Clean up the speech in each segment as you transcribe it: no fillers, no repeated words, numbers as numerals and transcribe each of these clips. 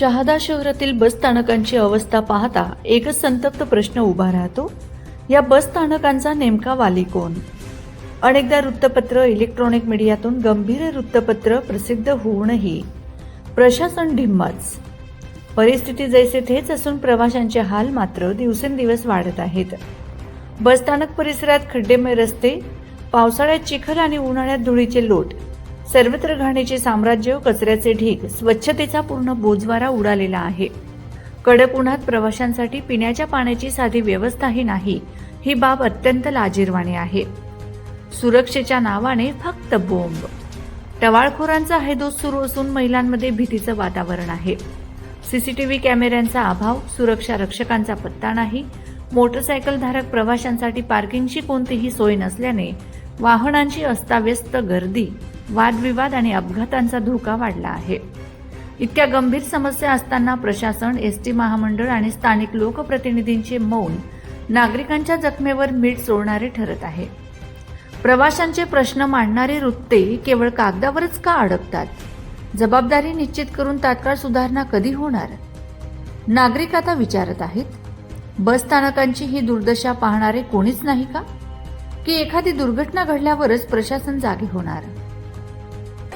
शहादा शहरातील बस स्थानकांची अवस्था पाहता एकच संतप्त प्रश्न उभा राहतो, या बस स्थानकांचा नेमका वाली कोण? अनेकदा वृत्तपत्र, इलेक्ट्रॉनिक मीडियातून गंभीर वृत्तपत्र प्रसिद्ध होऊनही प्रशासन ढिम्मच. परिस्थिती जैसे थेच असून प्रवाशांचे हाल मात्र दिवसेंदिवस वाढत आहेत. बसस्थानक परिसरात खड्डेमय रस्ते, पावसाळ्यात चिखल आणि उन्हाळ्यात धुळीचे लोट, सर्वत्र घाणीचे साम्राज्य, कचऱ्याचे ढीग, स्वच्छतेचा पूर्ण बोजवारा उडालेला आहे. कडक उन्हात प्रवाशांसाठी पिण्याच्या पाण्याची साधी व्यवस्थाही नाही, ही बाब अत्यंत लाजिरवाणी आहे. सुरक्षेच्या नावाने फक्त बोंब. टवाळखोरांचा हैदोस सुरू असून महिलांमध्ये भीतीचं वातावरण आहे. सीसीटीव्ही कॅमेऱ्यांचा अभाव, सुरक्षा रक्षकांचा पत्ता नाही. मोटरसायकलधारक प्रवाशांसाठी पार्किंगची कोणतीही सोय नसल्याने वाहनांची अस्ताव्यस्त गर्दी, वादविवाद आणि अपघातांचा धोका वाढला आहे. इतक्या गंभीर समस्या असताना प्रशासन, एसटी महामंडळ आणि स्थानिक लोकप्रतिनिधींचे मौन नागरिकांच्या जखमेवर मीठ चोळणारे ठरत आहे. प्रवाशांचे प्रश्न मांडणारे वृत्ते केवळ कागदावरच का अडकतात? जबाबदारी निश्चित करून तात्काळ सुधारणा कधी होणार? नागरिक आता विचारत आहेत. बस स्थानकांची ही दुर्दशा पाहणारे कोणीच नाही का? की एखादी दुर्घटना घडल्यावरच प्रशासन जागे होणार?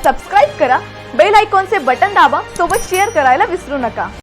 सबस्क्राइब करा, बेल आयकॉनचे बटन दाबा, सोबत शेअर करायला विसरू नका.